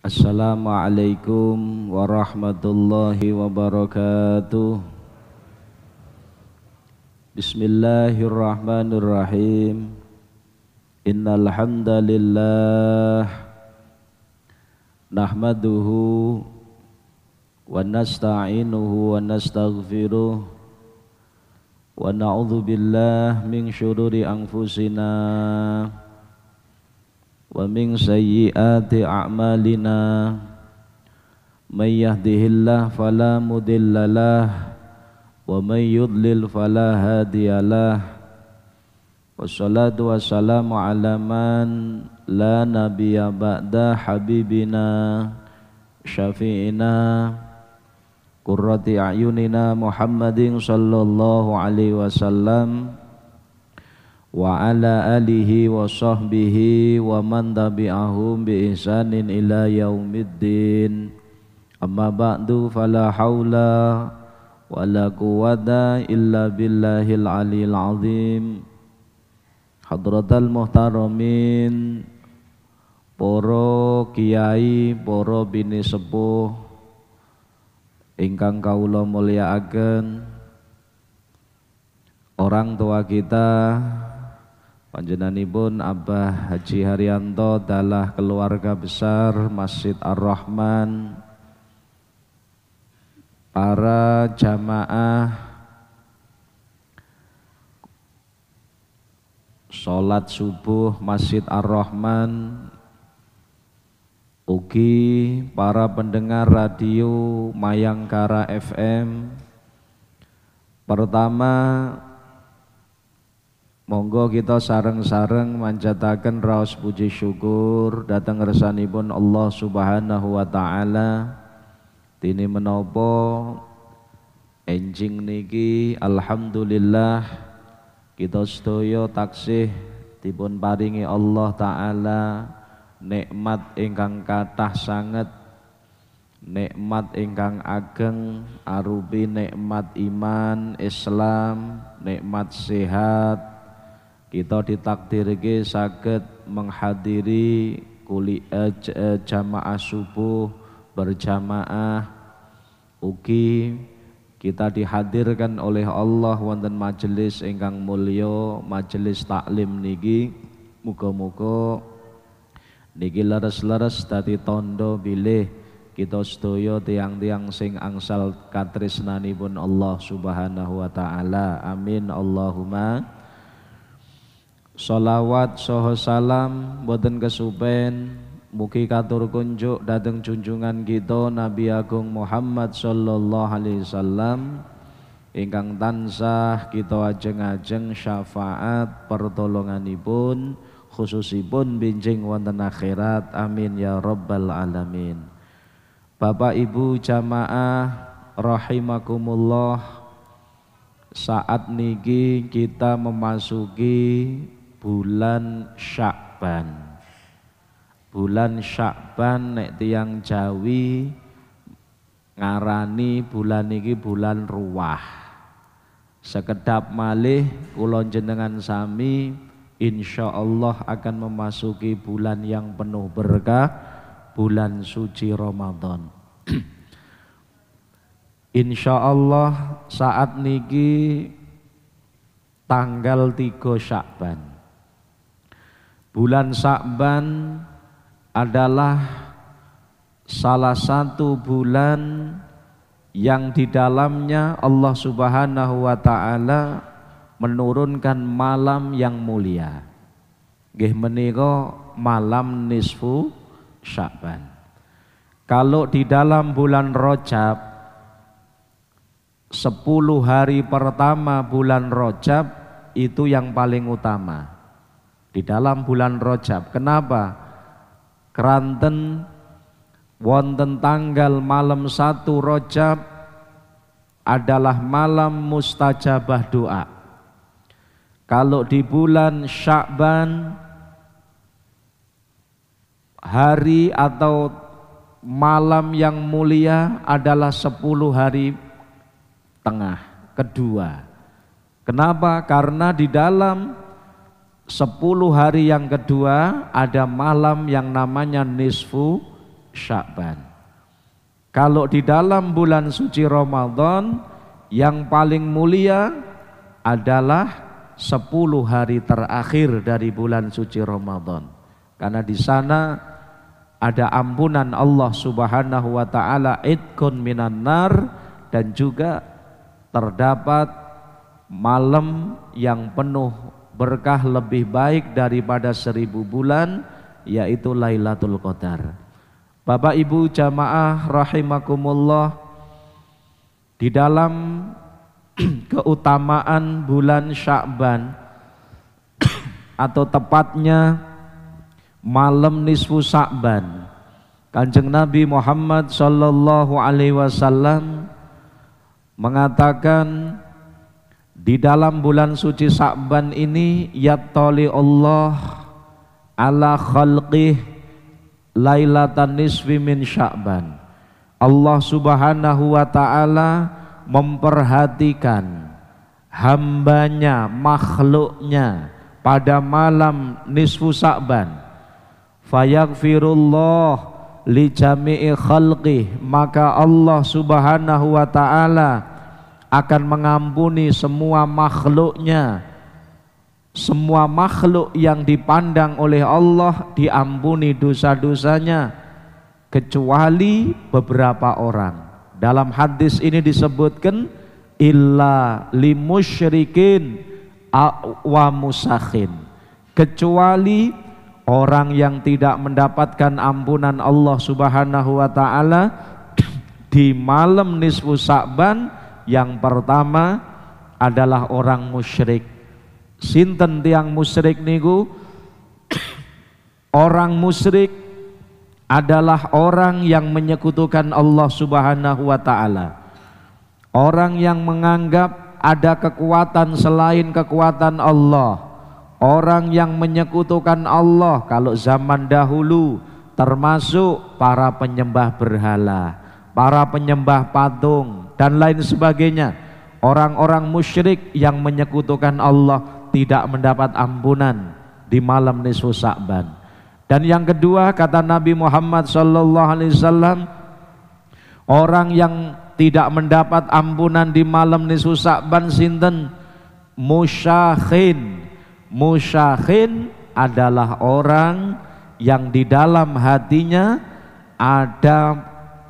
Assalamualaikum warahmatullahi wabarakatuh. Bismillahirrahmanirrahim. Innal hamdalillah nahmaduhu wa nasta'inuhu wa nastaghfiruh wa na'udzu billahi min syururi anfusina wa min sayyiati a'malina may yahdihillahu fala mudhillalah wa may yudlil fala hadiyalah. Wassalatu wassalamu ala man la nabiyya ba'da habibina syafi'ina qurrati a'yunina Muhammadin sallallahu alaihi wasallam wa ala alihi wa sahbihi wa man tabi'ahum bi ihsanin ila yaumiddin. Amma ba'du, fala haula wala quwwata illa billahil aliyil azim. Hadratal muhtaramin, para kiai, para bini sepuh ingkang kawula mulyakaken, orang tua kita panjenenganipun Abah Haji Haryanto dalah keluarga besar Masjid Ar-Rahman, para jamaah sholat subuh Masjid Ar-Rahman, ugi para pendengar radio Mayangkara FM. Pertama, monggo kita sareng-sareng manjataken raos puji syukur dhateng ngersanipun Allah Subhanahu wa taala. Dene menapa enjing niki alhamdulillah kita sedaya taksih dipun paringi Allah taala nikmat ingkang kathah sanget, nikmat ingkang ageng arupi nikmat iman Islam, nikmat sehat. Kita ditakdirke saged menghadiri jamaah subuh berjamaah, ugi kita dihadirkan oleh Allah wonten majelis ingkang mulya, majelis taklim niki. Muga-muga niki leres-leres dadi tandha bilih kita sedaya tiang-tiang sing angsal katresnanipun Allah Subhanahu wa taala. Amin Allahumma. Sholawat saha salam boten kesupen mugi katur kunjuk dhateng junjungan kita Nabi Agung Muhammad sallallahu alaihi wasallam ingkang tansah kita ajeng-ajeng syafaat pertolonganipun khususipun benjing wonten akhirat. Amin ya rabbal alamin. Bapak Ibu jamaah rahimakumullah, saat niki kita memasuki bulan Sya'ban. Bulan Sya'ban nek tiyang Jawi ngarani bulan niki bulan ruwah. Sekedap malih kula jenengan sami insyaallah akan memasuki bulan yang penuh berkah, bulan suci Ramadan. Insyaallah saat niki tanggal 3 Sya'ban. Bulan Sya'ban adalah salah satu bulan yang di dalamnya Allah Subhanahu wa taala menurunkan malam yang mulia. Nggih menika malam nisfu Sya'ban. Kalau di dalam bulan Rajab 10 hari pertama bulan Rajab itu yang paling utama di dalam bulan Rajab. Kenapa? Keranten wonten tanggal malam 1 Rajab adalah malam mustajabah doa. Kalau di bulan Sya'ban hari atau malam yang mulia adalah 10 hari tengah kedua. Kenapa? Karena di dalam 10 hari yang kedua ada malam yang namanya nisfu Sya'ban. Kalau di dalam bulan suci Ramadan yang paling mulia adalah 10 hari terakhir dari bulan suci Ramadan. Karena di sana ada ampunan Allah Subhanahu wa taala, idkun minan nar, dan juga terdapat malam yang penuh berkah lebih baik daripada 1000 bulan, yaitu Lailatul Qadar. Bapak Ibu jamaah rahimakumullah, di dalam keutamaan bulan Sya'ban atau tepatnya malam nisfu Sya'ban, Kanjeng Nabi Muhammad sallallahu alaihi wasallam mengatakan di dalam bulan suci Sya'ban ini yattali Allah ala khalqih lailatan nisfi min Sya'ban. Allah Subhanahu wa taala memperhatikan hambanya, makhluknya pada malam nisfu Sya'ban. Fayaghfirullah li jami'i khalqih, maka Allah Subhanahu wa taala akan mengampuni semua makhluknya. Semua makhluk yang dipandang oleh Allah diampuni dosa-dosanya, kecuali beberapa orang. Dalam hadis ini disebutkan illa limusyrikin wa musakhin, kecuali orang yang tidak mendapatkan ampunan Allah Subhanahu wa taala di malam nisfu Sya'ban. Yang pertama adalah orang musyrik. Sinten tiang musyrik niku? Orang musyrik adalah orang yang menyekutukan Allah Subhanahu wa taala. Orang yang menganggap ada kekuatan selain kekuatan Allah. Orang yang menyekutukan Allah kalau zaman dahulu termasuk para penyembah berhala, para penyembah patung dan lain sebagainya. Orang-orang musyrik yang menyekutukan Allah tidak mendapat ampunan di malam nisfu Sya'ban. Dan yang kedua, kata Nabi Muhammad sallallahu alaihi wasallam, orang yang tidak mendapat ampunan di malam nisfu Sya'ban sinten? Musyakhin. Musyakhin adalah orang yang di dalam hatinya ada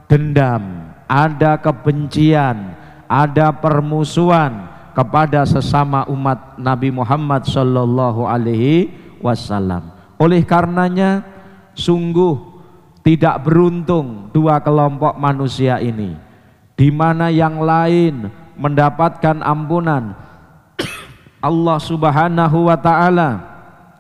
dendam, ada kebencian, ada permusuhan kepada sesama umat Nabi Muhammad sallallahu alaihi wasallam. Oleh karenanya sungguh tidak beruntung dua kelompok manusia ini, di mana yang lain mendapatkan ampunan Allah Subhanahu wa taala,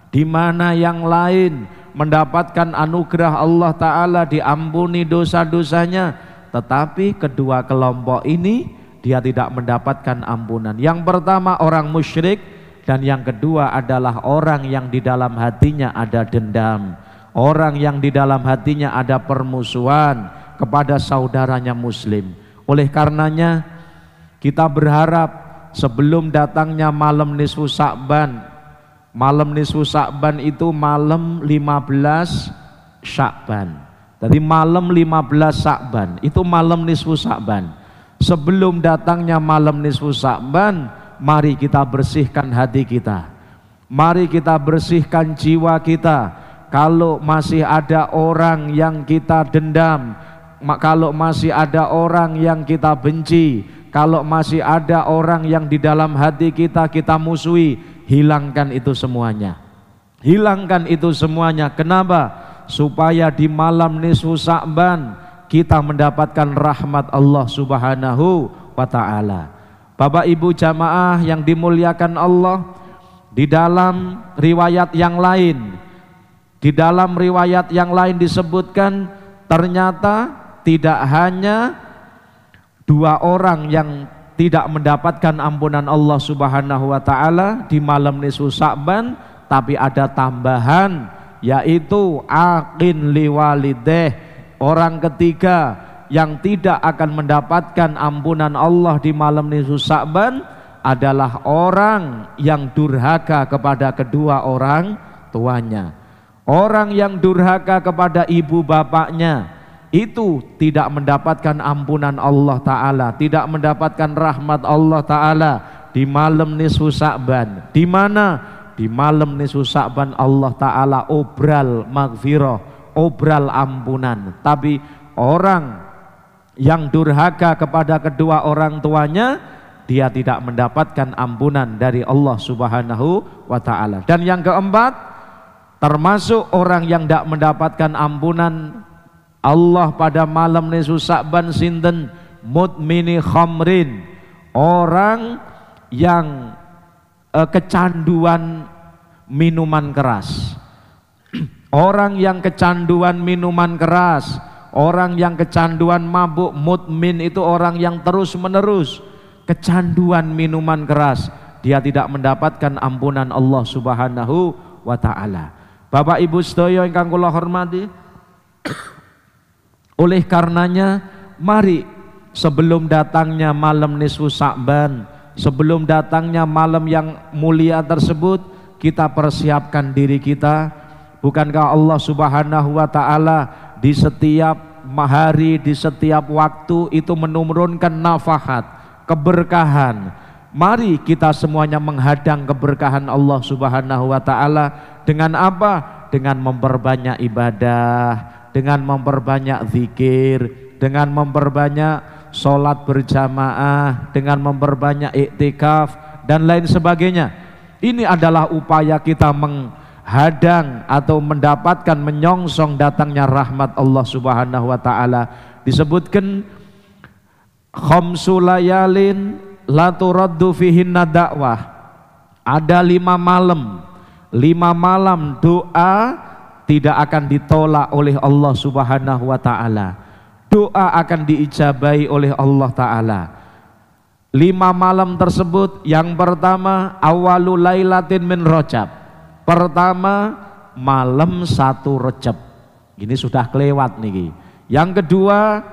di mana yang lain mendapatkan anugerah Allah taala, diampuni dosa-dosanya, tetapi kedua kelompok ini dia tidak mendapatkan ampunan. Yang pertama orang musyrik, dan yang kedua adalah orang yang di dalam hatinya ada dendam, orang yang di dalam hatinya ada permusuhan kepada saudaranya muslim. Oleh karenanya kita berharap sebelum datangnya malam nisfu Sya'ban, malam nisfu Sya'ban itu malam 15 Sya'ban. Jadi malam 15 Sya'ban itu malam nisfu Sya'ban. Sebelum datangnya malam nisfu Sya'ban, mari kita bersihkan hati kita, mari kita bersihkan jiwa kita. Kalau masih ada orang yang kita dendam, kalau masih ada orang yang kita benci, kalau masih ada orang yang di dalam hati kita musuhi, hilangkan itu semuanya. Hilangkan itu semuanya. Kenapa? Supaya di malam nisfu Sya'ban kita mendapatkan rahmat Allah Subhanahu wa ta'ala. Bapak Ibu jamaah yang dimuliakan Allah, di dalam riwayat yang lain, disebutkan ternyata tidak hanya dua orang yang tidak mendapatkan ampunan Allah Subhanahu wa ta'ala di malam nisfu Sya'ban, tapi ada tambahan, yaitu aqin liwalideh. Orang ketiga yang tidak akan mendapatkan ampunan Allah di malam nisfu Sya'ban adalah orang yang durhaka kepada kedua orang tuanya. Orang yang durhaka kepada ibu bapaknya, itu tidak mendapatkan ampunan Allah Ta'ala, tidak mendapatkan rahmat Allah Ta'ala di malam nisfu Sya'ban. Di mana? Di malam nisfu Sya'ban Allah Ta'ala obral maghfirah, obral ampunan. Tapi orang yang durhaka kepada kedua orang tuanya, dia tidak mendapatkan ampunan dari Allah Subhanahu wa Ta'ala. Dan yang keempat, termasuk orang yang tidak mendapatkan ampunan Allah pada malam nisfu Sya'ban sinten? Mudmini khamrin, orang yang kecanduan minuman keras. Orang yang kecanduan minuman keras, orang yang kecanduan mabuk. Mudmin itu orang yang terus menerus kecanduan minuman keras, dia tidak mendapatkan ampunan Allah Subhanahu wa Ta'ala. Bapak Ibu sedaya ingkang kula hormati, oleh karenanya mari sebelum datangnya malam nisfu Sya'ban, sebelum datangnya malam yang mulia tersebut, kita persiapkan diri kita. Bukankah Allah Subhanahu wa Ta'ala di setiap hari, di setiap waktu itu menurunkan nafahat, keberkahan. Mari kita semuanya menghadang keberkahan Allah Subhanahu wa Ta'ala dengan apa? Dengan memperbanyak ibadah, dengan memperbanyak zikir, dengan memperbanyak sholat berjamaah, dengan memperbanyak iktikaf dan lain sebagainya. Ini adalah upaya kita menghadang atau mendapatkan, menyongsong datangnya rahmat Allah Subhanahu wa Ta'ala. Disebutkan khamsu layalin la turaddu fihinna dakwah, ada 5 malam, 5 malam doa tidak akan ditolak oleh Allah Subhanahu wa Ta'ala, doa akan diijabahi oleh Allah Ta'ala. 5 malam tersebut, yang pertama awalu lailatin min Rajab, pertama malam 1 Rajab, ini sudah kelewat nih. Yang kedua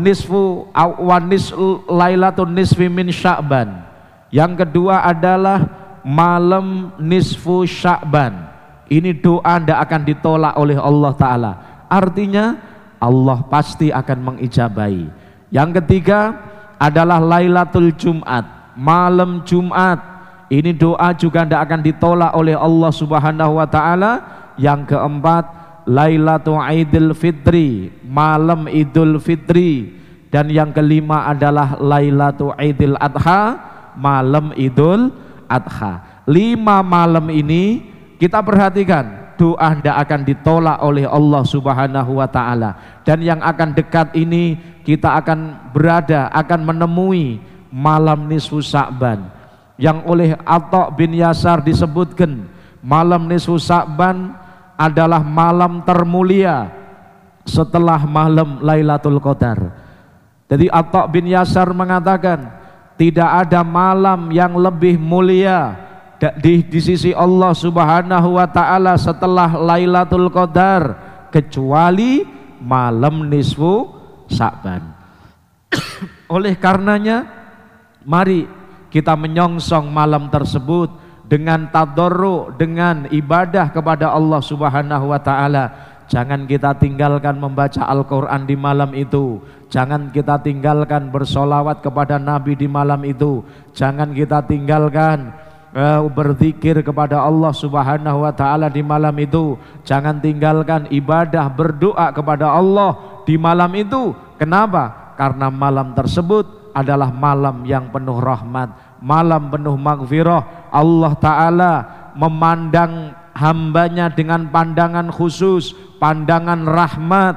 nisfu awanis lailatun nisfi min Sya'ban, yang kedua adalah malam nisfu Sya'ban. Ini doa tidak akan ditolak oleh Allah Ta'ala, artinya Allah pasti akan mengijabahi. Yang ketiga adalah Lailatul Jumat, malam Jumat. Ini doa juga tidak akan ditolak oleh Allah Subhanahu wa Ta'ala. Yang keempat Lailatul Idul Fitri, malam Idul Fitri. Dan yang kelima adalah Lailatul Idul Adha, malam Idul Adha. 5 malam ini kita perhatikan, doa tidak akan ditolak oleh Allah Subhanahu wa Ta'ala. Dan yang akan dekat ini kita akan berada, akan menemui malam nisfu Sya'ban, yang oleh Atha bin Yasar disebutkan malam nisfu Sya'ban adalah malam termulia setelah malam Lailatul Qadar. Jadi Atha bin Yasar mengatakan tidak ada malam yang lebih mulia di sisi Allah Subhanahu wa Ta'ala setelah Lailatul Qadar kecuali malam nisfu Sya'ban. Oleh karenanya mari kita menyongsong malam tersebut dengan tadarru, dengan ibadah kepada Allah Subhanahu wa Ta'ala. Jangan kita tinggalkan membaca Al-Quran di malam itu, jangan kita tinggalkan bersolawat kepada Nabi di malam itu, jangan kita tinggalkan berzikir kepada Allah Subhanahu wa Ta'ala di malam itu, jangan tinggalkan ibadah berdoa kepada Allah di malam itu. Kenapa? Karena malam tersebut adalah malam yang penuh rahmat, malam penuh maghfirah. Allah Ta'ala memandang hambanya dengan pandangan khusus, pandangan rahmat.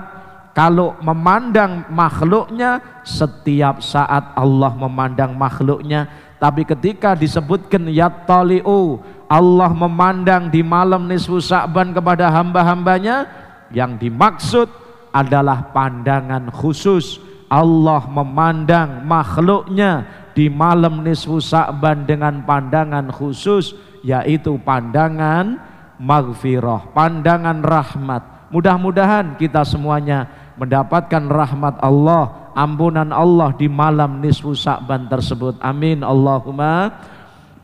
Kalau memandang makhluknya, setiap saat Allah memandang makhluknya. Tapi ketika disebutkan yattali'u, Allah memandang di malam nisfu Sya'ban kepada hamba-hambanya, yang dimaksud adalah pandangan khusus. Allah memandang makhluknya di malam nisfu Sya'ban dengan pandangan khusus, yaitu pandangan maghfirah, pandangan rahmat. Mudah-mudahan kita semuanya mendapatkan rahmat Allah, ampunan Allah di malam nisfu Sya'ban tersebut. Amin Allahumma.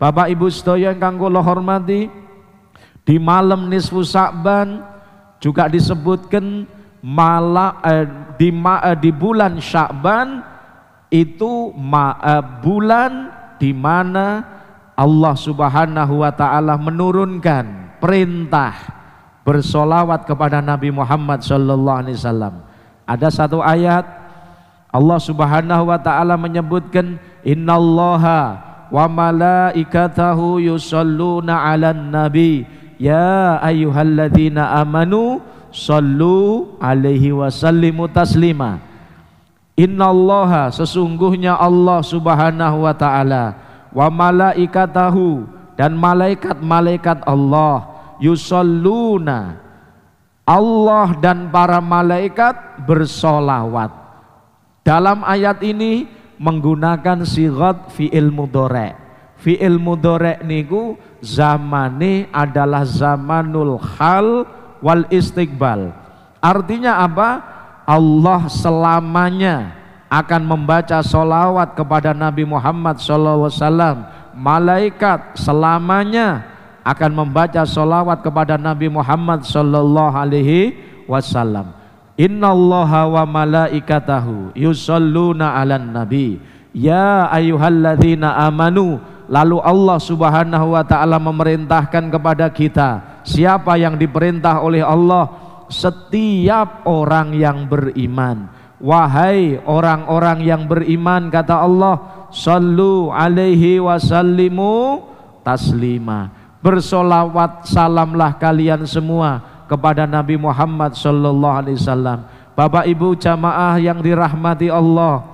Bapak Ibu sedaya ingkang kula hormati, di malam nisfu Sya'ban juga disebutkan di bulan Sya'ban itu bulan di mana Allah Subhanahu wa taala menurunkan perintah bersolawat kepada Nabi Muhammad sallallahu alaihi wasallam. Ada satu ayat Allah Subhanahu wa taala menyebutkan innallaha wa malaikatahu yusholluna 'alan nabi ya ayyuhalladzina amanu shallu alaihi wasallimu taslima. Innallaha, sesungguhnya Allah Subhanahu wa taala, wa malaikatahu, dan malaikat-malaikat Allah, yusholluna, Allah dan para malaikat bersolawat. Dalam ayat ini menggunakan sighat fi'il mudhari'. Fi'il mudhari' niku zamane adalah zamanul hal wal istiqbal. Artinya apa? Allah selamanya akan membaca solawat kepada Nabi Muhammad SAW. Malaikat selamanya akan membaca solawat kepada Nabi Muhammad Sallallahu Alaihi Wasallam. Innallaha wa malaikatahu yusholluna 'alan nabi ya ayyuhalladzina amanu. Lalu Allah Subhanahu wa taala memerintahkan kepada kita. Siapa yang diperintah oleh Allah? Setiap orang yang beriman. Wahai orang-orang yang beriman, kata Allah, sallu alaihi wasallimu taslima. Bersolawat salamlah kalian semua kepada Nabi Muhammad sallallahu alaihi wasallam. Bapak Ibu jamaah yang dirahmati Allah,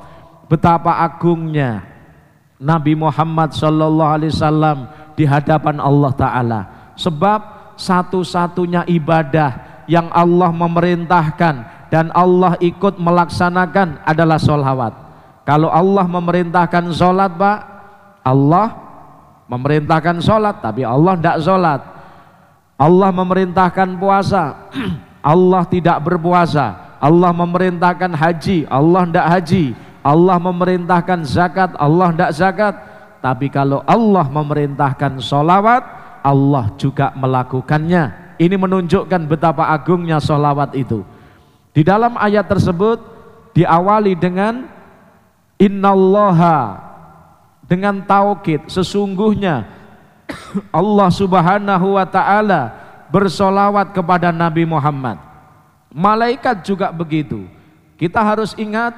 betapa agungnya Nabi Muhammad sallallahu alaihi wasallam di hadapan Allah taala. Sebab satu-satunya ibadah yang Allah memerintahkan dan Allah ikut melaksanakan adalah sholawat. Kalau Allah memerintahkan sholat, Pak, Allah memerintahkan sholat, tapi Allah tidak sholat. Allah memerintahkan puasa, Allah tidak berpuasa. Allah memerintahkan haji, Allah tidak haji. Allah memerintahkan zakat, Allah tidak zakat. Tapi kalau Allah memerintahkan sholawat, Allah juga melakukannya. Ini menunjukkan betapa agungnya sholawat itu. Di dalam ayat tersebut diawali dengan innallaha, dengan taukid, sesungguhnya Allah Subhanahu wa taala bersolawat kepada Nabi Muhammad. Malaikat juga begitu. Kita harus ingat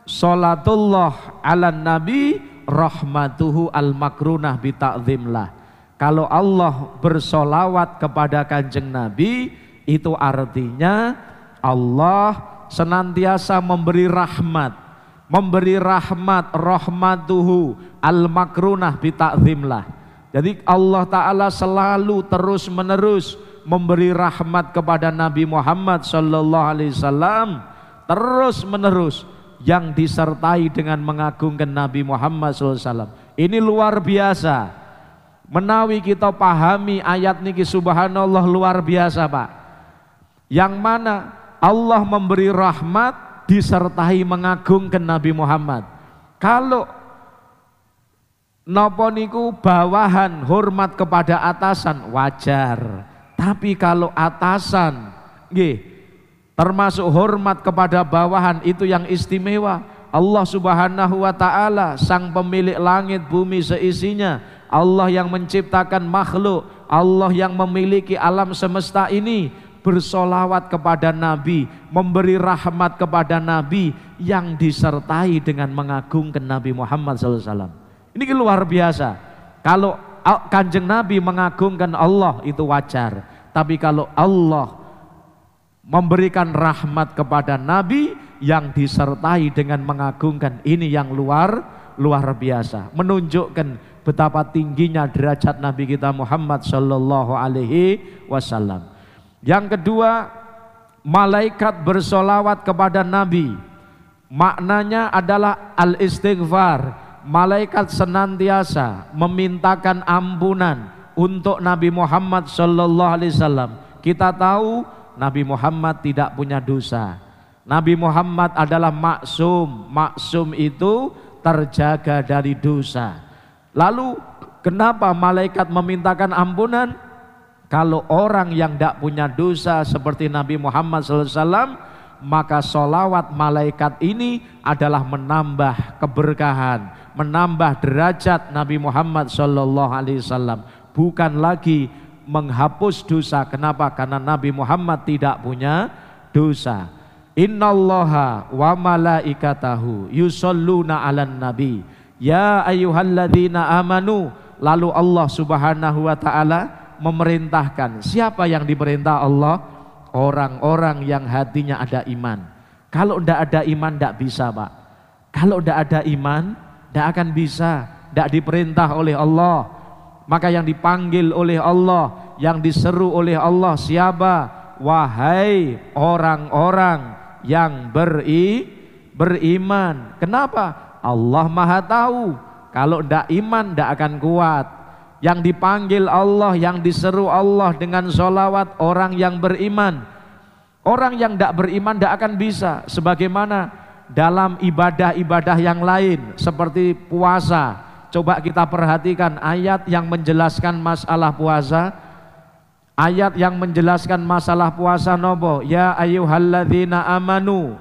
sholatullah ala nabi rahmatuhu al-makrunah bita'zimlah. Kalau Allah bersolawat kepada kanjeng Nabi, itu artinya Allah senantiasa memberi rahmat. Memberi rahmat, rahmatuhu al-makrunah bita'zimlah. Jadi Allah Ta'ala selalu terus menerus memberi rahmat kepada Nabi Muhammad sallallahu alaihi wasallam, terus menerus, yang disertai dengan mengagungkan Nabi Muhammad sallallahu alaihi wasallam. Ini luar biasa. Menawi kita pahami ayat niki subhanallah luar biasa, Pak. Yang mana Allah memberi rahmat disertai mengagungkan Nabi Muhammad. Kalau napa niku bawahan hormat kepada atasan wajar. Tapi kalau atasan nggih termasuk hormat kepada bawahan, itu yang istimewa. Allah Subhanahu wa taala sang pemilik langit bumi seisinya, Allah yang menciptakan makhluk, Allah yang memiliki alam semesta ini, bersolawat kepada Nabi, memberi rahmat kepada Nabi, yang disertai dengan mengagungkan Nabi Muhammad SAW. Ini luar biasa. Kalau kanjeng Nabi mengagungkan Allah itu wajar, tapi kalau Allah memberikan rahmat kepada Nabi yang disertai dengan mengagungkan, ini yang luar biasa, menunjukkan betapa tingginya derajat Nabi kita Muhammad sallallahu alaihi wasallam. Yang kedua, malaikat bersolawat kepada Nabi, maknanya adalah al-istighfar. Malaikat senantiasa memintakan ampunan untuk Nabi Muhammad sallallahu alaihi wasallam. Kita tahu Nabi Muhammad tidak punya dosa. Nabi Muhammad adalah maksum. Maksum itu terjaga dari dosa. Lalu kenapa malaikat memintakan ampunan? Kalau orang yang tidak punya dosa seperti Nabi Muhammad SAW, maka sholawat malaikat ini adalah menambah keberkahan, menambah derajat Nabi Muhammad sallallahu alaihi wasallam, bukan lagi menghapus dosa. Kenapa? Karena Nabi Muhammad tidak punya dosa. Innallaha wa malaikatahu yusholluna 'alan nabi ya ayyuhalladzina amanu. Lalu Allah Subhanahu wa taala memerintahkan. Siapa yang diperintah Allah? Orang-orang yang hatinya ada iman. Kalau tidak ada iman tidak bisa, Pak. Kalau tidak ada iman tidak akan bisa, tidak diperintah oleh Allah. Maka yang dipanggil oleh Allah, yang diseru oleh Allah siapa? Wahai orang-orang yang beriman. Kenapa? Allah Maha tahu. Kalau tidak iman tidak akan kuat. Yang dipanggil Allah, yang diseru Allah dengan sholawat orang yang beriman. Orang yang tidak beriman tidak akan bisa. Sebagaimana dalam ibadah-ibadah yang lain seperti puasa. Coba kita perhatikan ayat yang menjelaskan masalah puasa. Ayat yang menjelaskan masalah puasa nopo? Ya ayyuhalladzina amanu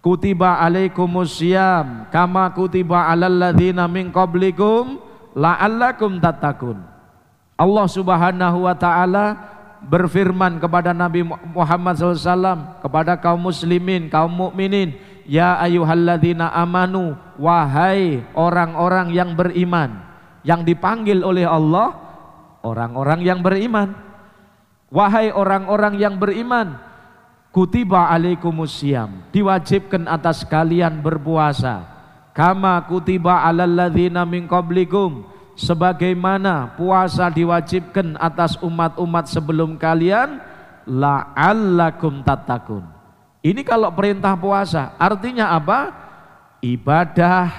kutiba alaikumusiyam kama kutiba alal ladzina min qablikum la'allakum tattaqun. Allah Subhanahu wa taala berfirman kepada Nabi Muhammad SAW, kepada kaum muslimin, kaum mukminin, ya ayyuhalladzina amanu, wahai orang-orang yang beriman. Yang dipanggil oleh Allah orang-orang yang beriman. Wahai orang-orang yang beriman, kutiba alaikumusiyam, diwajibkan atas kalian berpuasa, kama kutiba alal ladzina min qablikum, sebagaimana puasa diwajibkan atas umat-umat sebelum kalian, la'allakum tattaqun. Ini kalau perintah puasa, artinya apa? Ibadah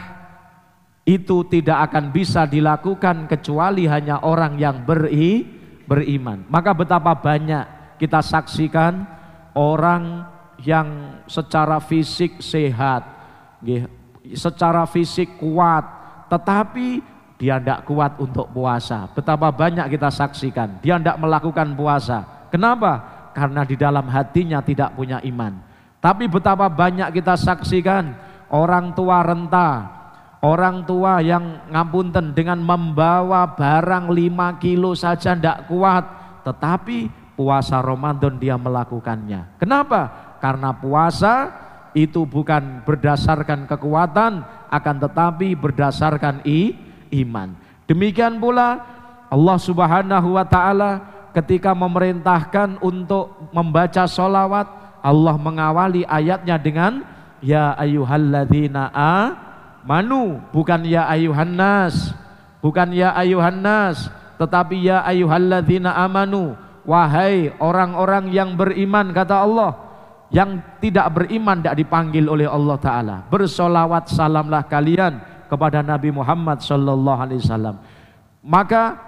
itu tidak akan bisa dilakukan kecuali hanya orang yang beriman. Maka betapa banyak kita saksikan orang yang secara fisik sehat, secara fisik kuat, tetapi dia tidak kuat untuk puasa. Betapa banyak kita saksikan dia tidak melakukan puasa. Kenapa? Karena di dalam hatinya tidak punya iman. Tapi betapa banyak kita saksikan orang tua renta, orang tua yang ngapunten dengan membawa barang 5 kilo saja tidak kuat, tetapi puasa Ramadan dia melakukannya. Kenapa? Karena puasa itu bukan berdasarkan kekuatan, akan tetapi berdasarkan iman. Demikian pula Allah Subhanahu wa taala ketika memerintahkan untuk membaca sholawat, Allah mengawali ayatnya dengan ya ayyuhalladzina amanu, bukan ya ayyuhan nas, bukan ya ayyuhan nas, tetapi ya ayyuhalladzina amanu, wahai orang-orang yang beriman, kata Allah. Yang tidak beriman tidak dipanggil oleh Allah Ta'ala. Bersolawat salamlah kalian kepada Nabi Muhammad sallallahu alaihi wasallam. Maka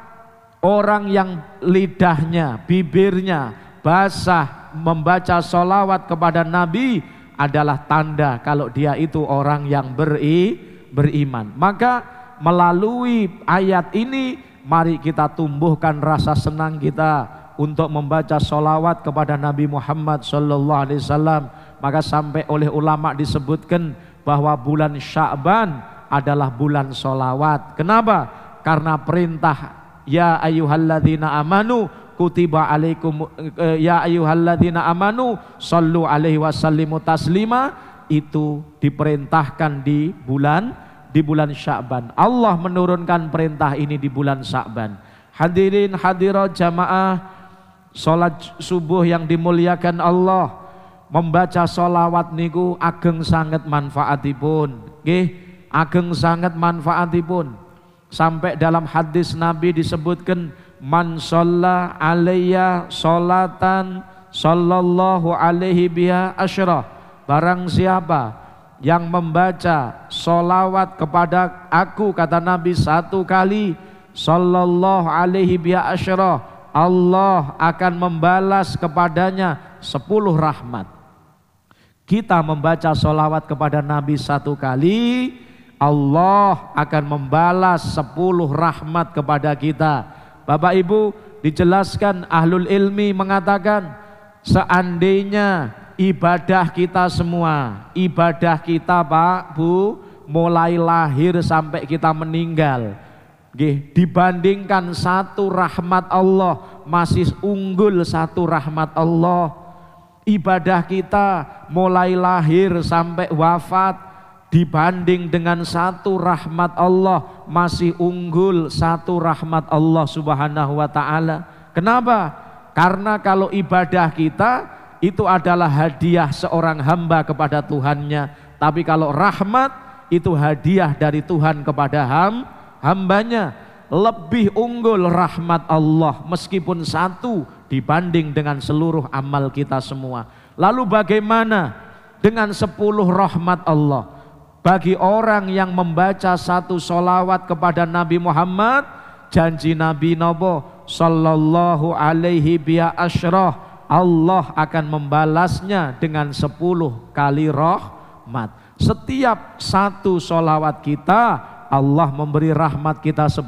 orang yang lidahnya, bibirnya basah membaca solawat kepada Nabi adalah tanda kalau dia itu orang yang beriman. Maka melalui ayat ini mari kita tumbuhkan rasa senang kita untuk membaca solawat kepada Nabi Muhammad sallallahu alaihi wasallam. Maka sampai oleh ulama disebutkan bahwa bulan Sya'ban adalah bulan solawat. Kenapa? Karena perintah ya ayyuhalladzina amanu kutiba alaikum ya ayyuhalladzina amanu sallu alaihi wasallimu taslima, itu diperintahkan di bulan Sya'ban. Allah menurunkan perintah ini di bulan Sya'ban. Hadirin hadirat jamaah salat subuh yang dimuliakan Allah, membaca sholawat niku ageng sangat manfaatipun, nggih, ageng sangat manfaatipun. Sampai dalam hadis Nabi disebutkan man shalla alayya sholatan sallallahu alaihi biha asyra, barang siapa yang membaca sholawat kepada aku, kata Nabi, 1 kali, sallallahu alaihi biha asyra, Allah akan membalas kepadanya 10 rahmat. Kita membaca sholawat kepada Nabi 1 kali, Allah akan membalas 10 rahmat kepada kita. Bapak Ibu, dijelaskan ahlul ilmi mengatakan seandainya ibadah kita semua, ibadah kita Pak, Bu, mulai lahir sampai kita meninggal, dibandingkan satu rahmat Allah masih unggul satu rahmat Allah. Ibadah kita mulai lahir sampai wafat dibanding dengan satu rahmat Allah masih unggul satu rahmat Allah Subhanahu wa ta'ala. Kenapa? Karena kalau ibadah kita itu adalah hadiah seorang hamba kepada Tuhannya, tapi kalau rahmat itu hadiah dari Tuhan kepada hambanya. Lebih unggul rahmat Allah meskipun satu dibanding dengan seluruh amal kita semua. Lalu bagaimana dengan 10 rahmat Allah? Bagi orang yang membaca satu sholawat kepada Nabi Muhammad, janji Nabi Nabi sallallahu alaihi biya asyrah, Allah akan membalasnya dengan 10 kali rahmat. Setiap satu sholawat kita, Allah memberi rahmat kita 10.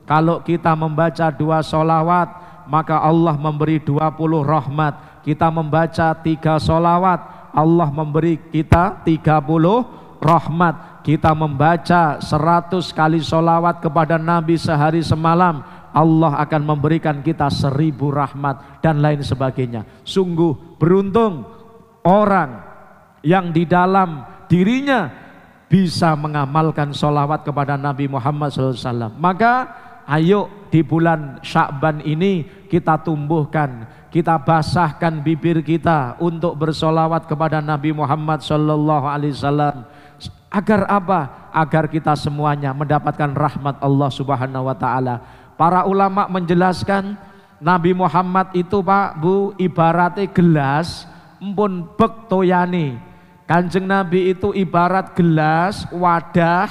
Kalau kita membaca 2 sholawat, maka Allah memberi 20 rahmat. Kita membaca 3 sholawat, Allah memberi kita 30 rahmat. Kita membaca 100 kali sholawat kepada Nabi sehari semalam, Allah akan memberikan kita 1000 rahmat dan lain sebagainya. Sungguh beruntung orang yang di dalam dirinya bisa mengamalkan sholawat kepada Nabi Muhammad SAW. Maka ayo di bulan Sya'ban ini kita tumbuhkan, kita basahkan bibir kita untuk bersolawat kepada Nabi Muhammad SAW. Agar apa? Agar kita semuanya mendapatkan rahmat Allah Subhanahu wa ta'ala. Para ulama menjelaskan Nabi Muhammad itu Pak Bu ibaratnya gelas empun bek toyani. Kanjeng Nabi itu ibarat gelas wadah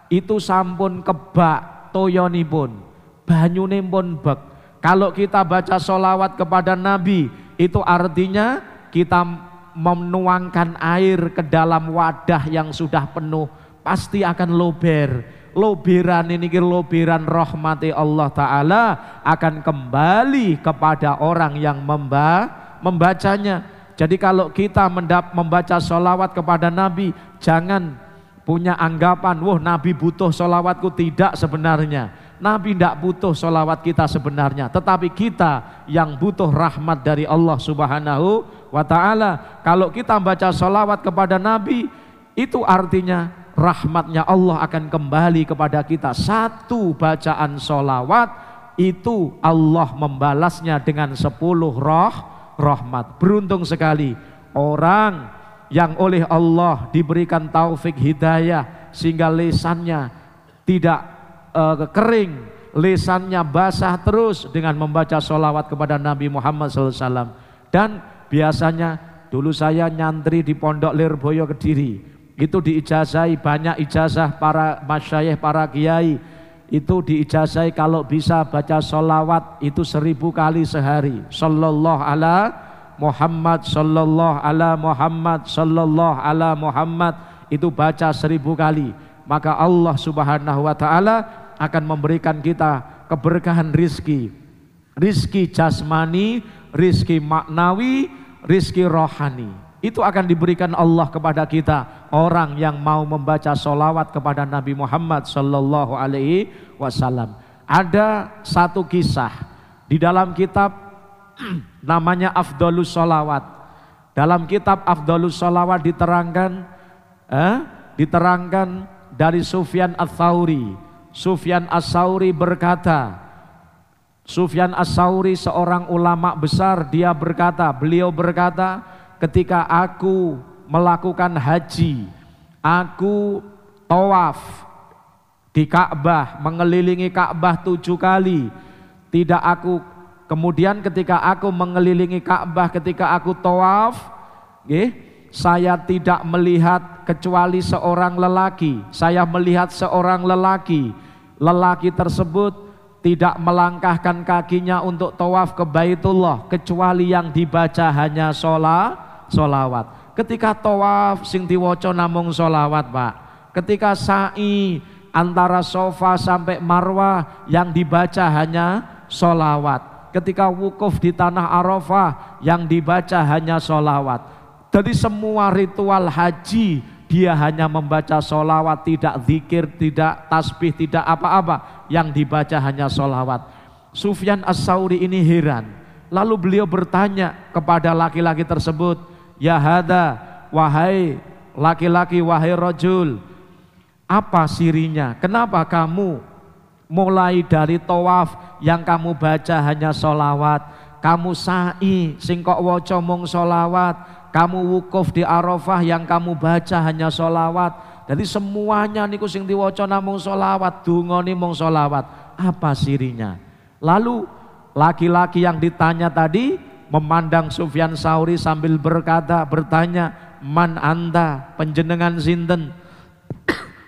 itu sampun kebak toyonipun, banyune pun bek. Kalau kita baca sholawat kepada Nabi itu artinya kita menuangkan air ke dalam wadah yang sudah penuh, pasti akan lober. Loberan ini loberan rahmati Allah Ta'ala akan kembali kepada orang yang membacanya. Jadi kalau kita membaca sholawat kepada Nabi, jangan punya anggapan, wah Nabi butuh sholawatku. Tidak, sebenarnya Nabi tidak butuh sholawat kita sebenarnya, tetapi kita yang butuh rahmat dari Allah Subhanahu wa ta'ala. Kalau kita membaca sholawat kepada Nabi, itu artinya rahmatnya Allah akan kembali kepada kita. Satu bacaan sholawat itu Allah membalasnya dengan 10 rahmat. Beruntung sekali orang yang oleh Allah diberikan taufik hidayah sehingga lisannya tidak kering, lisannya basah terus dengan membaca sholawat kepada Nabi Muhammad SAW. Dan biasanya dulu saya nyantri di Pondok Lirboyo Kediri, itu diijazahi, banyak ijazah para masyayikh, para kiai itu diijazahi kalau bisa baca sholawat itu 1000 kali sehari. Sallallahu ala Muhammad, sallallahu ala Muhammad, sallallahu ala Muhammad, itu baca 1000 kali. Maka Allah Subhanahu wa ta'ala akan memberikan kita keberkahan rizki, rizki jasmani, rizki maknawi, rizki rohani. Itu akan diberikan Allah kepada kita, orang yang mau membaca sholawat kepada Nabi Muhammad Sallallahu Alaihi Wasallam. Ada satu kisah di dalam kitab namanya Afdhalus Sholawat. Dalam kitab Afdhalus Sholawat diterangkan dari Sufyan Ats-Tsauri. Sufyan Ats-Tsauri berkata, Sufyan Ats-Tsauri seorang ulama besar, beliau berkata, ketika aku melakukan haji, aku tawaf di Ka'bah, mengelilingi Ka'bah 7 kali. Kemudian ketika aku mengelilingi Ka'bah, ketika aku tawaf, saya tidak melihat kecuali seorang lelaki. Saya melihat seorang lelaki. Lelaki tersebut tidak melangkahkan kakinya untuk tawaf ke Baitullah, kecuali yang dibaca hanya sholawat. Ketika tawaf sing diwaca namung sholawat Pak. Ketika sa'i antara Sofa sampai Marwah yang dibaca hanya sholawat. Ketika wukuf di tanah Arafah yang dibaca hanya sholawat. Jadi semua ritual haji dia hanya membaca sholawat, tidak zikir, tidak tasbih, tidak apa-apa, yang dibaca hanya sholawat. Sufyan Ats-Tsauri ini heran, lalu beliau bertanya kepada laki-laki tersebut, ya hada, wahai laki-laki, wahai rajul, apa sirinya? Kenapa kamu mulai dari tawaf yang kamu baca hanya sholawat, kamu sa'i sing kok waca mung sholawat, kamu wukuf di Arafah yang kamu baca hanya sholawat. Jadi semuanya niku sing diwaca namung sholawat, dungane mung sholawat. Apa sirinya? Lalu laki-laki yang ditanya tadi memandang Sufyan Tsauri sambil bertanya, man anta, panjenengan sinten?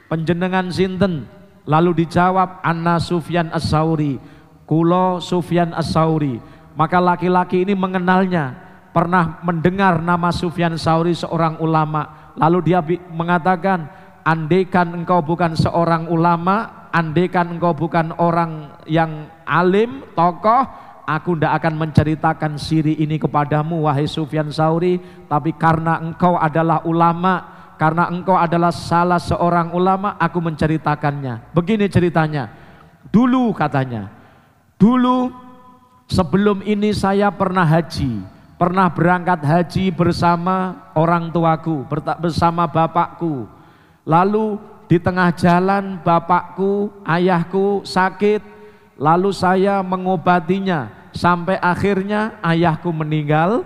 Panjenengan sinten? Lalu dijawab, anna Sufyan Ats-Tsauri, kulo Sufyan Ats-Tsauri. Maka laki-laki ini mengenalnya, pernah mendengar nama Sufyan Tsauri, seorang ulama. Lalu dia mengatakan, andaikan engkau bukan seorang ulama, andaikan engkau bukan orang yang alim, tokoh, aku tidak akan menceritakan siri ini kepadamu wahai Sufyan Tsauri, tapi karena engkau adalah ulama, karena engkau adalah salah seorang ulama, aku menceritakannya. Begini ceritanya. Dulu katanya, dulu sebelum ini saya pernah haji, pernah berangkat haji bersama orang tuaku, bersama bapakku. Lalu di tengah jalan bapakku, ayahku sakit, lalu saya mengobatinya sampai akhirnya ayahku meninggal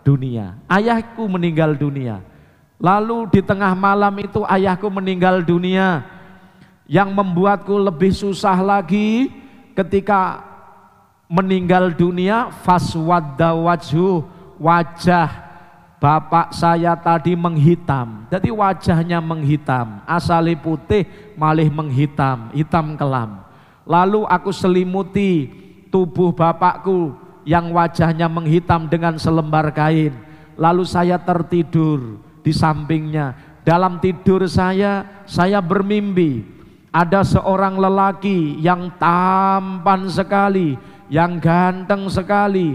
dunia. Ayahku meninggal dunia. Lalu di tengah malam itu ayahku meninggal dunia. Yang membuatku lebih susah lagi ketika meninggal dunia, faswadda wajhu, wajah bapak saya tadi menghitam. Jadi wajahnya menghitam, asali putih malih menghitam, hitam kelam. Lalu aku selimuti tubuh bapakku yang wajahnya menghitam dengan selembar kain. Lalu saya tertidur di sampingnya. Dalam tidur saya bermimpi ada seorang lelaki yang tampan sekali, yang ganteng sekali,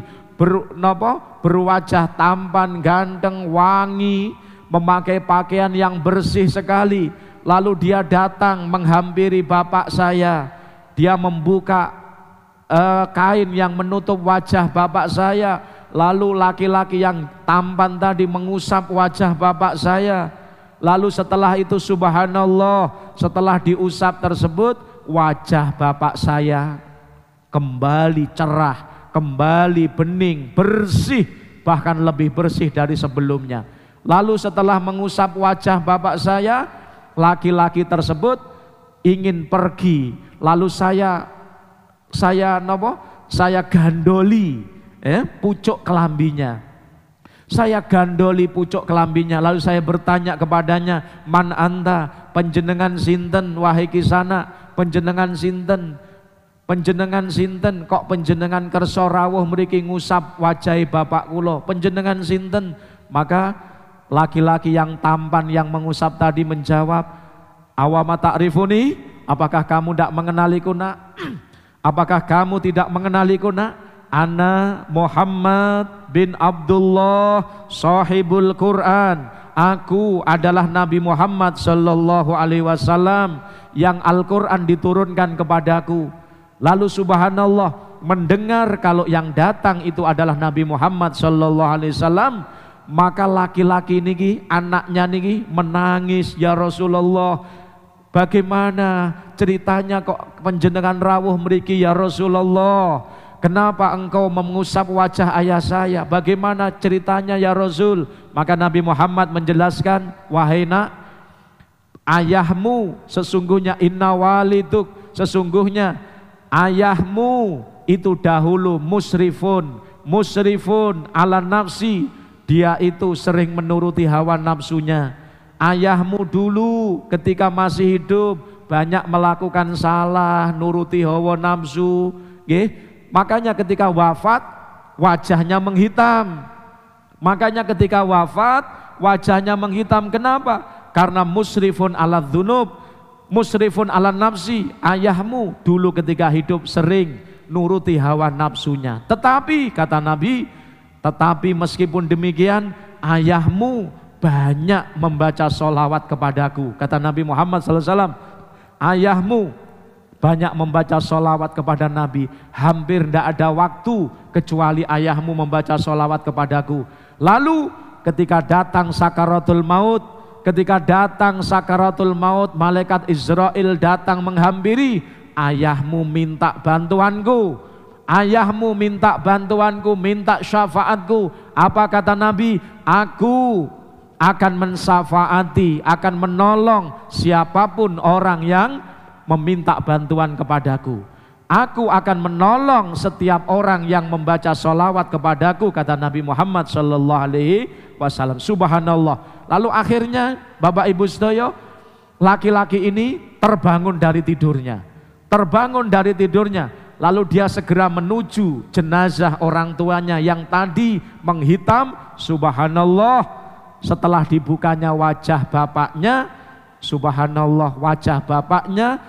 berwajah tampan, ganteng, wangi, memakai pakaian yang bersih sekali. Lalu dia datang menghampiri bapak saya. Dia membuka kain yang menutup wajah bapak saya. Lalu laki-laki yang tampan tadi mengusap wajah bapak saya. Lalu setelah itu subhanallah, setelah diusap tersebut, wajah bapak saya kembali cerah, kembali bening, bersih, bahkan lebih bersih dari sebelumnya. Lalu setelah mengusap wajah bapak saya, laki-laki tersebut ingin pergi. Lalu saya gandoli pucuk kelambinya. Saya gandoli pucuk kelambinya. Lalu saya bertanya kepadanya, man anta, panjenengan sinten wahai kisana, panjenengan sinten? Panjenengan sinten kok panjenengan kersa rawuh mriki ngusap wajahe bapak kula? Panjenengan sinten? Maka laki-laki yang tampan yang mengusap tadi menjawab, awama ta'rifuni? Apakah kamu tidak mengenaliku nak? Apakah kamu tidak mengenaliku nak? Ana Muhammad bin Abdullah sahibul Quran. Aku adalah Nabi Muhammad sallallahu alaihi wasallam yang Al-Quran diturunkan kepadaku. Lalu subhanallah, mendengar kalau yang datang itu adalah Nabi Muhammad sallallahu alaihi wasallam, maka laki-laki niki, anaknya niki menangis, ya Rasulullah, bagaimana ceritanya kok panjenengan rawuh mriki ya Rasulullah? Kenapa engkau mengusap wajah ayah saya? Bagaimana ceritanya ya Rasul? Maka Nabi Muhammad menjelaskan, wahai nak, ayahmu sesungguhnya inna waliduk, sesungguhnya ayahmu itu dahulu musrifun ala nafsi, dia itu sering menuruti hawa nafsunya. Ayahmu dulu ketika masih hidup banyak melakukan salah, nuruti hawa nafsu, makanya ketika wafat wajahnya menghitam. Makanya ketika wafat wajahnya menghitam. Kenapa? Karena musrifun ala dzunub, musrifun ala nafsi. Ayahmu dulu ketika hidup sering nuruti hawa nafsunya. Tetapi kata Nabi, tetapi meskipun demikian ayahmu banyak membaca sholawat kepadaku. Kata Nabi Muhammad SAW, ayahmu banyak membaca sholawat kepada Nabi. Hampir tidak ada waktu kecuali ayahmu membaca sholawat kepadaku. Lalu ketika datang sakaratul maut, malaikat Israel datang menghampiri, ayahmu minta bantuanku, minta syafaatku. Apa kata Nabi? Aku akan mensyafaati, akan menolong siapapun orang yang meminta bantuan kepadaku. Aku akan menolong setiap orang yang membaca sholawat kepadaku, kata Nabi Muhammad sallallahu alaihi wasallam. Subhanallah. Lalu akhirnya Bapak Ibu sedaya, laki-laki ini terbangun dari tidurnya. Lalu dia segera menuju jenazah orang tuanya yang tadi menghitam. Subhanallah, setelah dibukanya wajah bapaknya, subhanallah, wajah bapaknya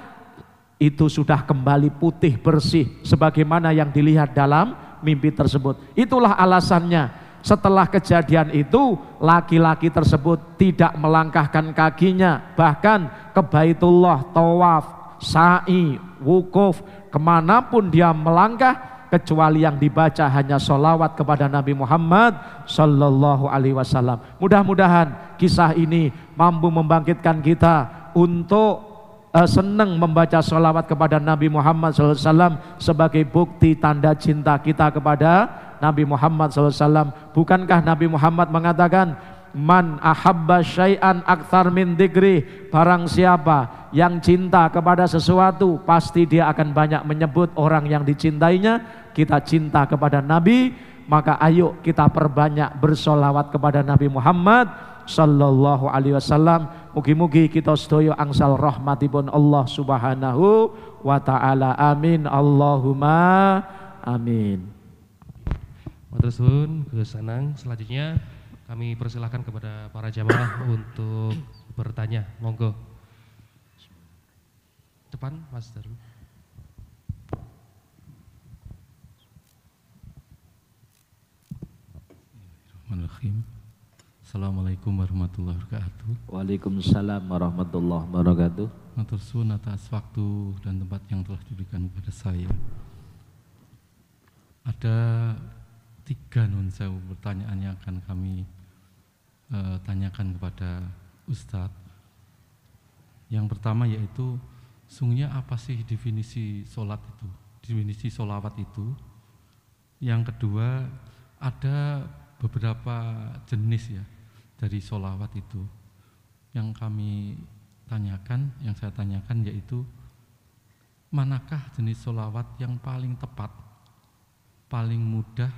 itu sudah kembali putih bersih sebagaimana yang dilihat dalam mimpi tersebut. Itulah alasannya setelah kejadian itu laki-laki tersebut tidak melangkahkan kakinya bahkan ke Baitullah, tawaf, sa'i, wukuf, kemanapun dia melangkah kecuali yang dibaca hanya sholawat kepada Nabi Muhammad sallallahu alaihi wasallam. Mudah-mudahan kisah ini mampu membangkitkan kita untuk senang membaca sholawat kepada Nabi Muhammad SAW sebagai bukti tanda cinta kita kepada Nabi Muhammad SAW. Bukankah Nabi Muhammad mengatakan, man ahabba syai'an akthar min dzikri, barang siapa yang cinta kepada sesuatu pasti dia akan banyak menyebut orang yang dicintainya. Kita cinta kepada Nabi, maka ayo kita perbanyak bersolawat kepada Nabi Muhammad sallallahu alaihi wasallam. Mugi-mugi kita sedaya angsal rahmatipun Allah Subhanahu wa taala. Amin Allahumma amin. Matur suwun Gus Anang. Selanjutnya kami persilahkan kepada para jamaah untuk bertanya. Monggo. Depan Mas Darul. Bismillahirrahmanirrahim. Assalamualaikum warahmatullahi wabarakatuh. Waalaikumsalam warahmatullahi wabarakatuh. Matur suwun atas waktu dan tempat yang telah diberikan kepada saya. Ada 3 pertanyaan yang akan kami tanyakan kepada Ustadz. Yang pertama yaitu, sungguhnya apa sih definisi sholat itu, definisi sholawat itu? Yang kedua, ada beberapa jenis ya dari sholawat itu. Yang kami tanyakan, yang saya tanyakan yaitu, manakah jenis sholawat yang paling tepat, paling mudah,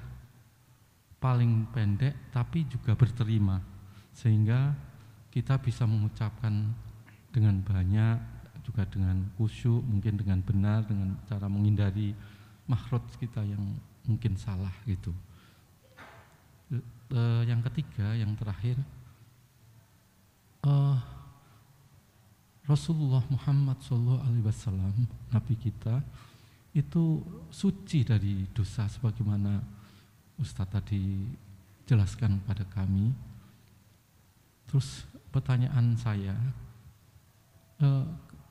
paling pendek tapi juga berterima, sehingga kita bisa mengucapkan dengan banyak, juga dengan khusyuk, mungkin dengan benar, dengan cara menghindari makhraj kita yang mungkin salah gitu. Yang ketiga, yang terakhir, Rasulullah Muhammad SAW, Nabi kita itu suci dari dosa sebagaimana Ustadz tadi jelaskan kepada kami. Terus pertanyaan saya,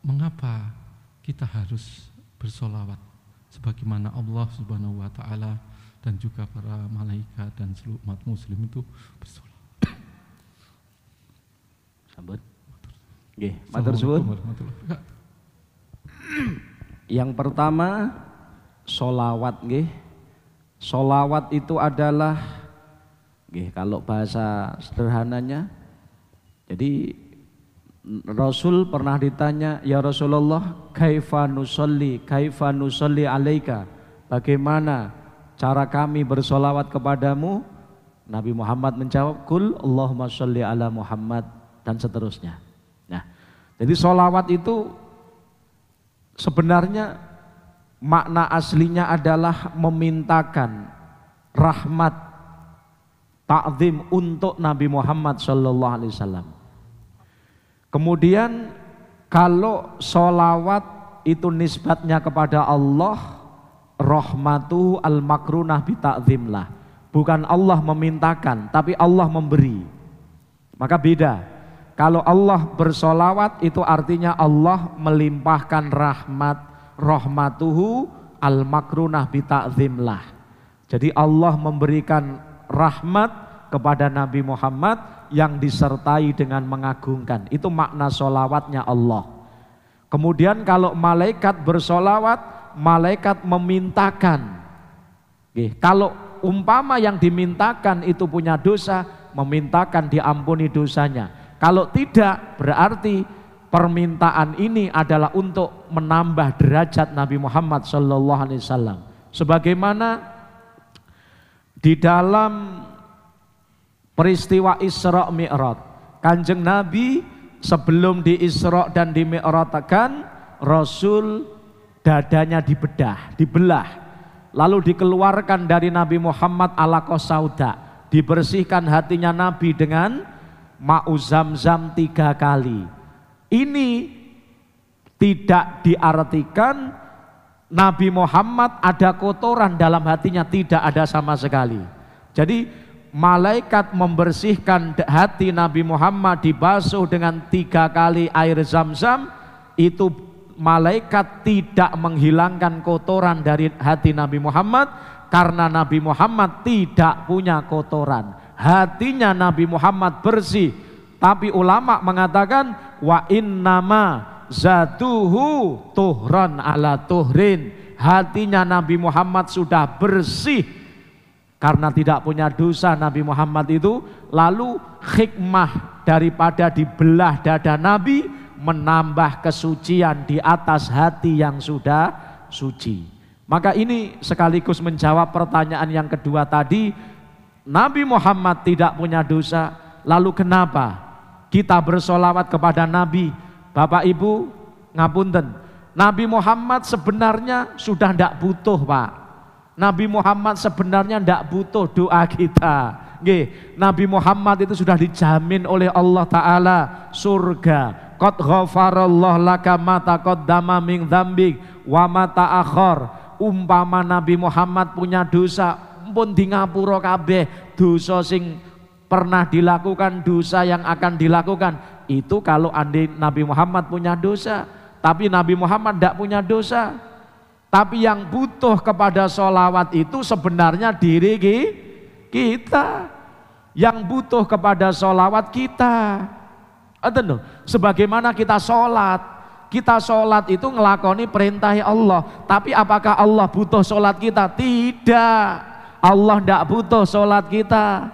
mengapa kita harus bersolawat sebagaimana Allah Subhanahu wa Ta'ala dan juga para malaikat dan seluruh umat muslim itu bersolawat? Sambut. Nggih, matur suwun. Yang pertama, sholawat nggih. Sholawat itu adalah nggih, kalau bahasa sederhananya, jadi Rasul pernah ditanya, ya Rasulullah, kaifa nusolli alaika, bagaimana cara kami bersolawat kepadamu? Nabi Muhammad menjawab, kul Allahumma sholli ala Muhammad, dan seterusnya. Nah, jadi sholawat itu sebenarnya makna aslinya adalah memintakan rahmat, ta'zim untuk Nabi Muhammad sallallahu alaihi wasallam. Kemudian kalau sholawat itu nisbatnya kepada Allah, rahmatu al-makrunah bi ta'zimlah. bukan Allah memintakan, tapi Allah memberi. Maka beda. Kalau Allah bersolawat itu artinya Allah melimpahkan rahmatuhu al-makrunah bita'zimlah. Jadi Allah memberikan rahmat kepada Nabi Muhammad yang disertai dengan mengagungkan. Itu makna solawatnya Allah. Kemudian kalau malaikat bersolawat, malaikat memintakan. Kalau umpama yang dimintakan itu punya dosa, memintakan diampuni dosanya. Kalau tidak, berarti permintaan ini adalah untuk menambah derajat Nabi Muhammad SAW. Sebagaimana di dalam peristiwa Isra Mi'raj, Kanjeng Nabi sebelum di Isra dan di Mi'rajkan, Rasul dadanya dibelah, lalu dikeluarkan dari Nabi Muhammad alaqah sauda, dibersihkan hatinya Nabi dengan ma'u Zamzam 3 kali. Ini tidak diartikan Nabi Muhammad ada kotoran dalam hatinya, tidak ada sama sekali. Jadi malaikat membersihkan hati Nabi Muhammad, dibasuh dengan 3 kali air Zamzam, itu malaikat tidak menghilangkan kotoran dari hati Nabi Muhammad, karena Nabi Muhammad tidak punya kotoran. Hatinya Nabi Muhammad bersih. Tapi ulama mengatakan wa innama zatuhu tuhran ala tuhrin. Hatinya Nabi Muhammad sudah bersih karena tidak punya dosa Nabi Muhammad itu. Lalu hikmah daripada dibelah dada Nabi menambah kesucian di atas hati yang sudah suci. Maka ini sekaligus menjawab pertanyaan yang kedua tadi. Nabi Muhammad tidak punya dosa, lalu kenapa kita bersolawat kepada Nabi? Bapak Ibu ngapunten, Nabi Muhammad sebenarnya sudah tidak butuh Pak. Nabi Muhammad sebenarnya tidak butuh doa kita. Nabi Muhammad itu sudah dijamin oleh Allah Ta'ala surga. Qad ghafarallahu laka ma taqaddama min dzambik wa ma ta'akhkhar. Umpama Nabi Muhammad punya dosa, pun di ngapura kabeh dosa sing pernah dilakukan, dosa yang akan dilakukan. Itu kalau andai Nabi Muhammad punya dosa. Tapi Nabi Muhammad tidak punya dosa. Tapi yang butuh kepada sholawat itu sebenarnya diri kita. Yang butuh kepada sholawat kita. Sebagaimana kita sholat. Kita sholat itu ngelakoni perintah Allah. Tapi apakah Allah butuh sholat kita? Tidak. Allah tidak butuh sholat kita.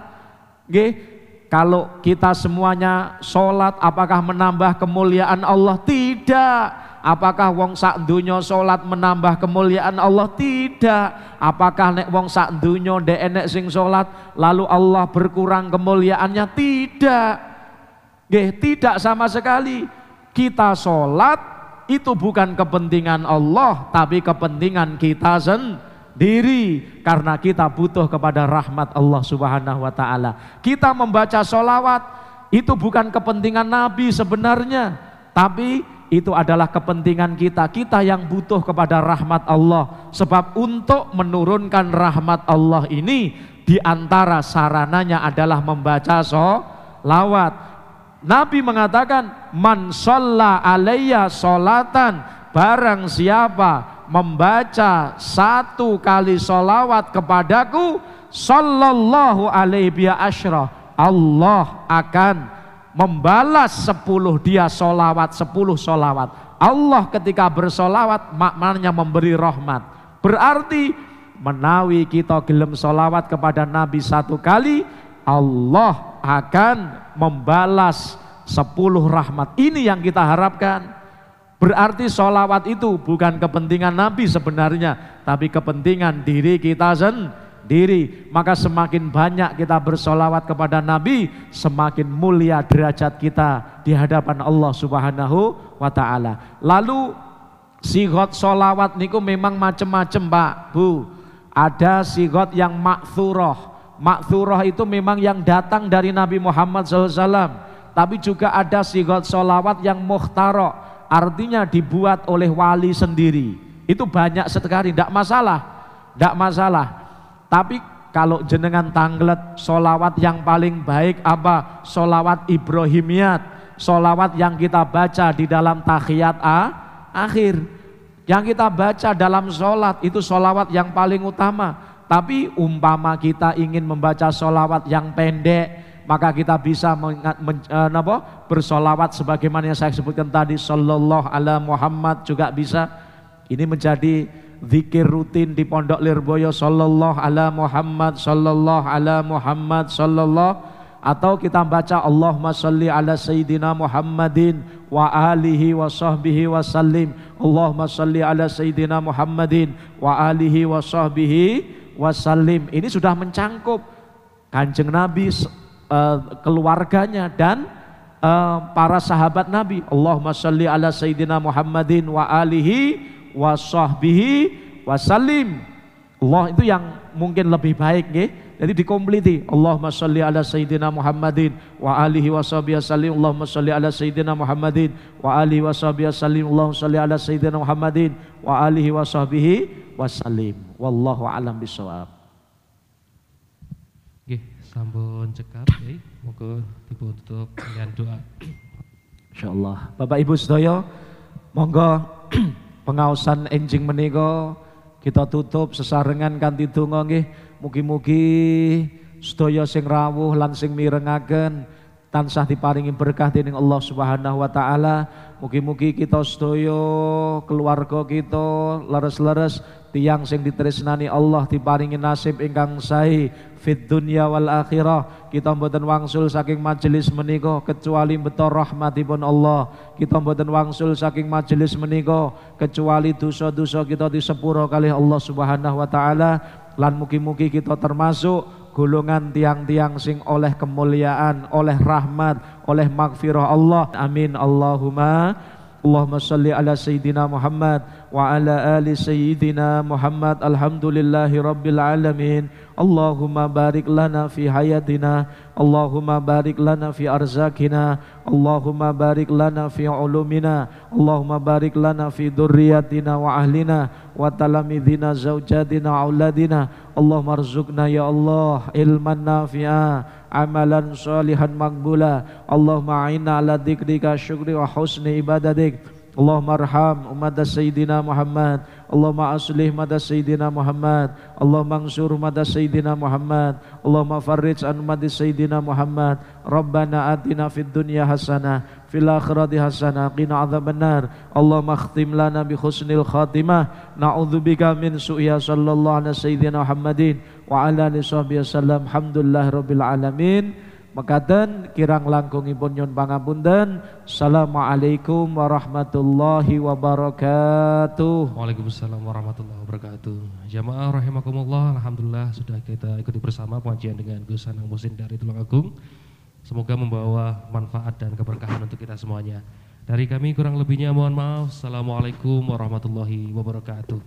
Kalau kita semuanya sholat, apakah menambah kemuliaan Allah? Tidak. Apakah wong sak donya sholat menambah kemuliaan Allah? Tidak. Apakah nek wong sak donya ndek enek sing sholat lalu Allah berkurang kemuliaannya? Tidak. Tidak sama sekali. Kita sholat itu bukan kepentingan Allah, tapi kepentingan kita sendiri, karena kita butuh kepada rahmat Allah Subhanahu wa ta'ala. Kita membaca sholawat itu bukan kepentingan Nabi sebenarnya, tapi itu adalah kepentingan kita. Kita yang butuh kepada rahmat Allah. Sebab untuk menurunkan rahmat Allah ini, diantara sarananya adalah membaca sholawat. Nabi mengatakan, man sholla alayya sholatan, barang siapa membaca 1 kali sholawat kepadaku, sallallahu alaihi biya asyra, Allah akan membalas 10 dia sholawat, 10 sholawat. Allah ketika bersolawat maknanya memberi rahmat. Berarti menawi kita gelem sholawat kepada Nabi 1 kali, Allah akan membalas 10 rahmat. Ini yang kita harapkan. Berarti sholawat itu bukan kepentingan Nabi sebenarnya, tapi kepentingan diri kita sendiri. Maka semakin banyak kita bersolawat kepada Nabi, semakin mulia derajat kita di hadapan Allah Subhanahu wa ta'ala. Lalu sigot sholawat niku memang macam-macam Pak Bu. Ada sigot yang makthurah. Makthurah itu memang yang datang dari Nabi Muhammad SAW. Tapi juga ada sigot sholawat yang mukhtarah, artinya dibuat oleh wali sendiri. Itu banyak sekali, tidak masalah, tidak masalah. Tapi kalau jenengan tanglet solawat yang paling baik apa? Solawat Ibrahimiyat, solawat yang kita baca di dalam tahiyat akhir, yang kita baca dalam sholat itu solawat yang paling utama. Tapi umpama kita ingin membaca solawat yang pendek, maka kita bisa bersolawat sebagaimana yang saya sebutkan tadi, sallallahu ala Muhammad juga bisa. Ini menjadi zikir rutin di Pondok Lirboyo, sallallahu ala Muhammad, sallallahu ala Muhammad, sallallahu. Atau kita baca Allahumma sholli ala Sayyidina Muhammadin wa alihi wa sahbihi wa sallim. Allahumma sholli ala Sayyidina Muhammadin wa alihi wa sahbihi wa sallim. Ini sudah mencangkup Kanjeng Nabi, keluarganya dan para sahabat Nabi. Allahumma sholli ala Sayyidina Muhammadin wa alihi wa sahbihi wa sallim. Allah itu yang mungkin lebih baik nggih. Jadi dikompleti. Allahumma sholli ala Sayyidina Muhammadin wa alihi wa sahbihi wasallim. Allahumma sholli ala Sayyidina Muhammadin wa alihi wa sahbihi wasallim. Allahumma sholli ala Sayyidina Muhammadin wa alihi wa sahbihi wasallim. Wallahu a'lam bishawab. Nggih, sampun cekap nggih. Moga dipun tutup dengan doa. Insyaallah. Bapak Ibu sedaya, monggo pengaosan enjing menika kita tutup sesarengan kanthi donga nggih. Mugi-mugi sedaya sing rawuh lan sing mirengaken tansah diparingi berkah dening Allah Subhanahu wa taala. Mugi-mugi kita sedaya keluarga kita leres-leres tiyang sing ditresnani Allah diparingi nasib ingkang sae fid dunya wal akhirah. Kita mboten wangsul saking majelis menika kecuali beto rahmatipun Allah. Kita mboten wangsul saking majelis menika kecuali dosa-dosa kita disepuro kalih Allah Subhanahu wa taala. Lan mugi-mugi kita termasuk golongan tiang-tiang sing oleh kemuliaan, oleh rahmat, oleh magfirah Allah. Amin Allahumma. Allahumma salli ala Sayyidina Muhammad wa ala ali Sayyidina Muhammad. Alhamdulillahi Rabbil Alamin. Allahumma barik lana fi hayatina, Allahumma barik lana fi arzakina, Allahumma barik lana fi ulumina, Allahumma barik lana fi dzurriyyatina wa ahlina wa talamidina zaujatina auladina. Allahumma arzuqna ya Allah ilman nafi'a, amalan salihan maqbula. Allahumma a'inna ala dzikrika syukri wa husni ibadatik. Allahumma arham umat Sayyidina Muhammad. Allahumma aslih umat Sayyidina Muhammad. Allahumma ansur umat Sayyidina Muhammad. Allahumma farrij an umat Sayyidina Muhammad. Rabbana atina fid dunya hasanah, fil akhirati hasanah, qina adzabannar. Allahumma khtim lana bi husnil khatimah. Na'udzubika min su'ya. Sallallahu ala Sayyidina Muhammadin wa ala alihi wasallam. Alhamdulillah rabbil alamin. Mekaten kirang langkungipun nyuwun pangapunten. Assalamualaikum warahmatullahi wabarakatuh. Waalaikumsalam warahmatullahi wabarakatuh. Jamaah rahimakumullah, alhamdulillah sudah kita ikuti bersama pengajian dengan Gus Anang Muhsin dari Tulungagung. Semoga membawa manfaat dan keberkahan untuk kita semuanya. Dari kami kurang lebihnya mohon maaf. Assalamualaikum warahmatullahi wabarakatuh.